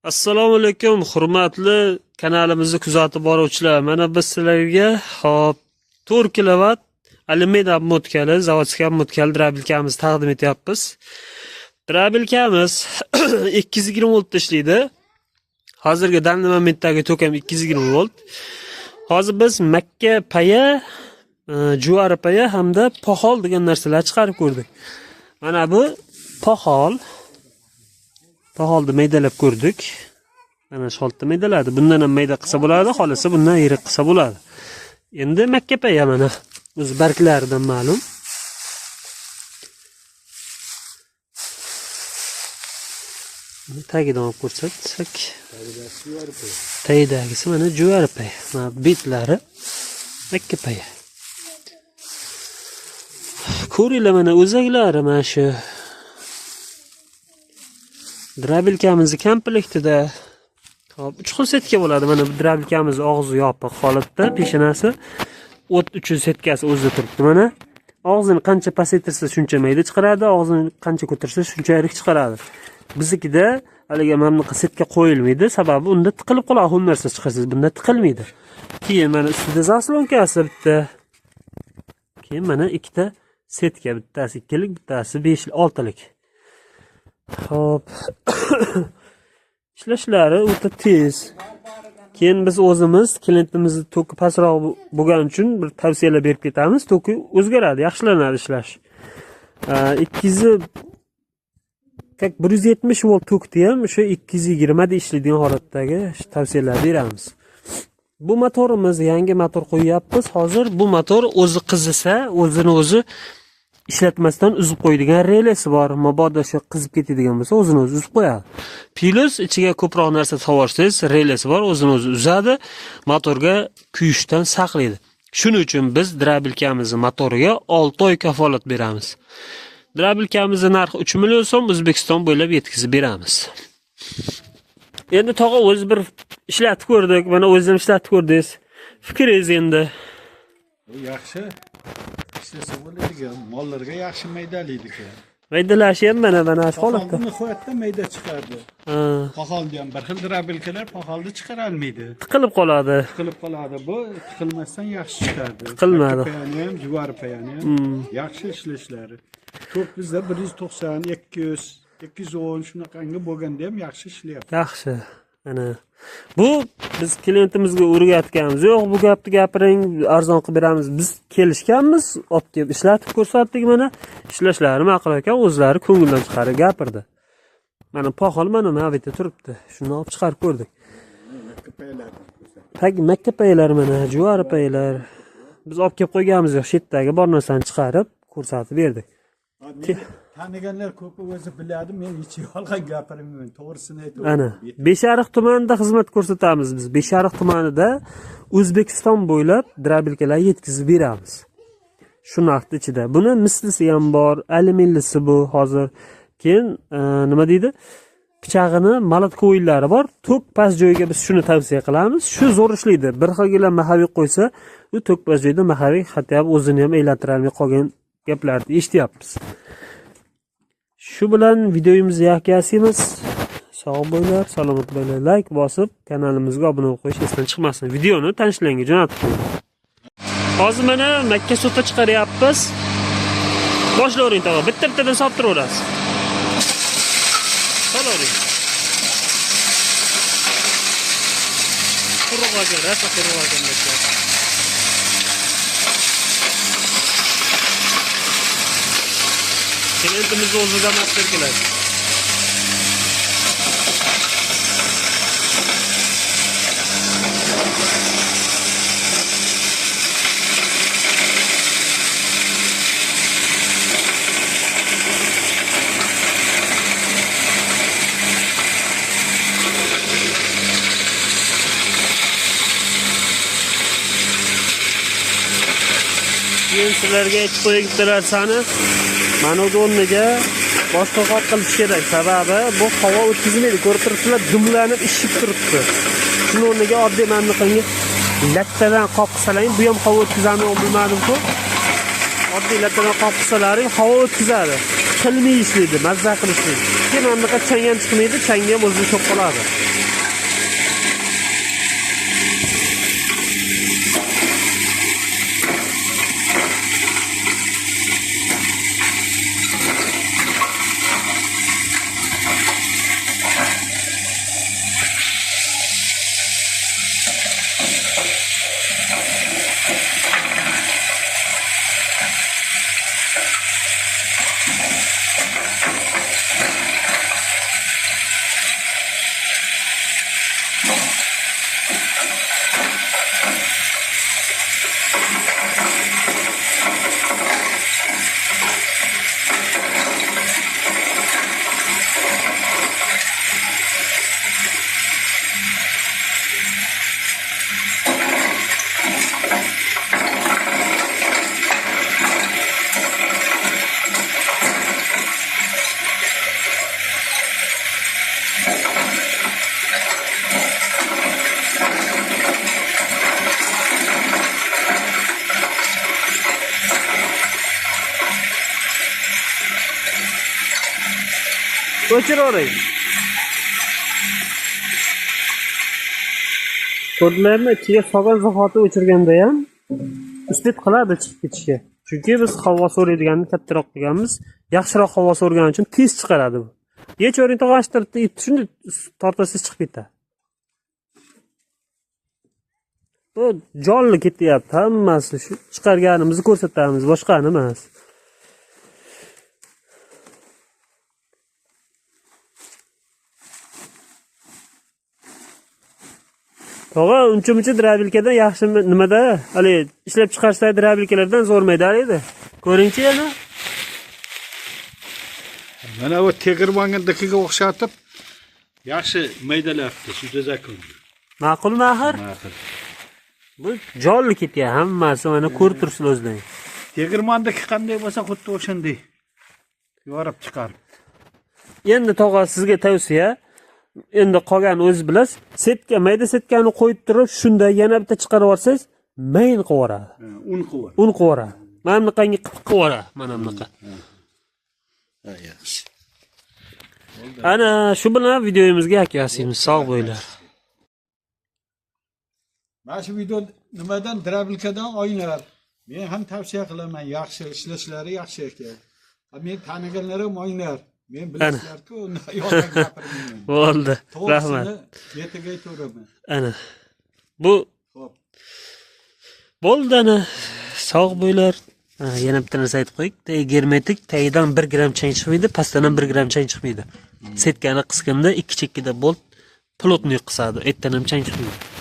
Assalomu alaykum, hurmatli kanalimizni kuzatib boruvchilar. Mana biz sizlarga hop 4 kilovat alyumin motkali, zavodskiy motkali drabilkamizni taqdim etyapmiz. Drabilkamiz 220 voltda ishlaydi. Hozirgi danli momentdagi tokam 220 volt. Hozir biz makka paya, juvara paya hamda pohol degan narsalar chiqarib ko'rdik. Mana bu pohol. Paholni maydalab ko'rdik. Mana shu holatda maydaladi. Bundan ham mayda qilsa bo'ladi, xolasa bundan yirik qilsa bo'ladi. Endi makka paya mana o'z barglaridan ma'lum. Tagidan olib ko'rsatsak, tagidagisi mana juvara paya. Mana betlari makka paya. Ko'ringlar mana o'zaklari mana shu drabilkamizni komplektida hop 3 xil setka bo'ladi. Mana bu drabilkamiz og'zi yopiq holatda, peshonasi o't uchun setkasi o'zida turibdi. Mana og'zini qancha pasaytirsa shuncha mayda chiqaradi, og'zini qancha ko'tarsa shuncha yirik chiqaradi. Biznikida haliga mana bunaqa setka qo'yilmaydi, sababi unda tiqilib qoladi, xun narsa chiqarsangiz bunda tiqilmaydi. Keyin mana ustida zaslonkasi bitta. Keyin mana ikkita setka, bittasi 2 lik, bittasi 5 lik, 6 lik. Hop. Ishlashlari o'ta tez. Keyin biz o'zimiz klientimizni toki pastroq bo'lgani uchun bir tavsiyalar berib ketamiz. Toki o'zgaradi, yaxshilanadi ishlash. 170 volt tokni ham o'sha 220 da ishlaydigan holatdagi tavsiyalar beramiz. Bu motorimiz yangi motor qo'yyapmiz. Hozir bu motor o'zi qizisa, o'zini o'zi ishlatmasdan uzib qo'yadigan relasi bor. Mabodo shu qizib ketadigan bo'lsa, o'zini o'zi uzib qo'yadi. Plus ichiga ko'proq narsa solsangiz, relasi bor, o'zini o'zi uzadi, motorga kuyishdan saqlaydi. Shuning uchun biz drabilkamizni motoriga 6 oy kafolat beramiz. Drabilkamizni narxi 3 million so'm, O'zbekiston bo'ylab yetkazib beramiz. Endi tog'a o'zi bir ishlatib ko'rdik, mana o'zim ishlatib ko'rdingiz. Fikringiz endi? Yaxshi. İşlese bo'ladigan, mollarga yaxshi maydalaydi ekan. Maydalashi ham mana shu holatda. Nihoyatda mayda chiqardi. Paholni ham bir xil drabilkalar paholni chiqara olmaydi. Tiqilib qoladi. Tiqilib qoladi. Bu tiqilmasdan yaxshi chiqardi. Tiqilmadi. Payani ham, juvara payani ham yaxshi ishlashlari. Ko'p bizda 190, 200, 210 shunaqangi bo'lganda ham yaxshi ishlayapti. Yaxshi. Mana bu biz klientimizga o'rgatganmiz. Yo'q, bu gapni gapiring, arzon qilib beramiz. Biz kelishganmiz, olib kelib ishlatib ko'rsatdik, mana ishlashlari ma'qul ekan, o'zlari ko'ngildan chiqarib gapirdi. Mana pohol mana mavida turibdi. Shuni olib chiqarib ko'rdik. Makka payalari mana juvara payalar. Biz olib kelib qo'yganmiz, yo'q, shetdagi bor narsani chiqarib ko'rsatib berdik. Taniganlar ko'p o'zi biladi, men hech yolg'on gapirmayman, to'g'risini aytaman. Ana, Beshariq tumanida xizmat ko'rsatamiz biz. Beshariq tumanida O'zbekiston bo'ylab drabilkalar yetkazib beramiz. Shu vaqt ichida. Buni mislisi ham bor, alyuminlisi bu hozir. Keyin nima deydi? Pichog'ini malatka o'yinlari bor. Tok past joyga biz shuni tavsiya qilamiz. Shu zo'r ishlaydi. Bir xilgina mahaviy qo'ysa, u tok past joyda mahaviy hatto o'zini ham aylantirib qolgan gaplarni eshityapmiz. Shu bilan videomizni yakunlaymiz. Sog' bo'linglar, salomat bo'linglar. Like bosib, kanalimizga obuna bo'lib qo'yish esdan chiqmasin. Videoni tanishlarga jo'natib qo'ying. Hozir mana makka sota chiqaryapmiz. Boshlavering tog'a, bitta-bittadan solib turaverasiz. Solavering. Quruqaga, rasa quruqaga makka. Klientimiz o'zidan master keladi. Keyin sizlarga aytib qo'ying bitta narsani. Mana bu o'rniga boshqa qop qilish kerak. Sababi bu havo o'tkazmaydi. Ko'rib turibsizlar, dumlanib ishib turibdi. Shuni o'rniga oddiy mana bunaqangi lattadan qop qilsalaring, bu ham havo o'tkazadimi, bilmadim-ku. Oddiy lattadan qop qilsalaring havo o'tkazadi. Qilmay ishlaydi, mazza qilib ishlaydi. keyin anaqa chang ham chiqmaydi, changi ham o'zini cho'q qoladi. O'chiravering. Kodlarni ichiga solgan zahoti o'chirganda ham uspet qiladi chiqib ketishga. Chunki biz havo so'raydiganni kattaroq qilganmiz, yaxshiroq havo so'rgani uchun tez chiqaradi bu. Yechoring tog'ashtirib, shunday tortasiz chiqib ketadi. Bu jonli ketyapti, hammasi shu chiqarganimizni ko'rsatamiz, boshqa emas. Tog'a uncha-muncha drabilkadan yaxshimi nimada? Hali ishlab chiqarishdagi drabilkalardan zo'rmaydi edi. Ko'ringchi yana. Mana bu tegirmongandakiga o'xshatib yaxshi maydalayapti shu tezakonni. Ma'qulmi axir? Ma'qul. Bu jonli ketyapti hammasi, mana ko'rib tursiz o'zingizdan. Tegirmondagi qanday bo'lsa xuddi o'shanday yorib chiqarib. Endi tog'a sizga tavsiya, endi qolgan o'zingiz bilasiz, setka, mayda setkani qo'yib turib, shunda yana bitta chiqarib olsangiz, mayin qilib Un qilib. Un qilib yuboradi. Mana bunaqangi qilib yuboradi, mana bunaqa. Ha, yaxshi. Ana shu bilan videomizga yakunlaymiz. Sog' bo'linglar. Mana shu video nimadan drabilkadan o'ynar. Men ham tavsiya qilaman, yaxshi ishlashlari yaxshi ekan. Men taniganlarim o'ynar. Men bilasizlar-ku, yo'ldan gapirmayman. Bo'ldi. Rahmat. Yetiga aytaveraman. Ana. Bu Xo'p. bo'ldi ana. Sog' bo'linglar. Yana bitta narsa aytib qo'ying. Germetik tagidan 1 gram chang chiqmaydi, pastdan 1 gram chang chiqmaydi. Setkani qisqanda ikki chekkada bolt plotniy qisadi. Ertadan ham chang chiqmaydi.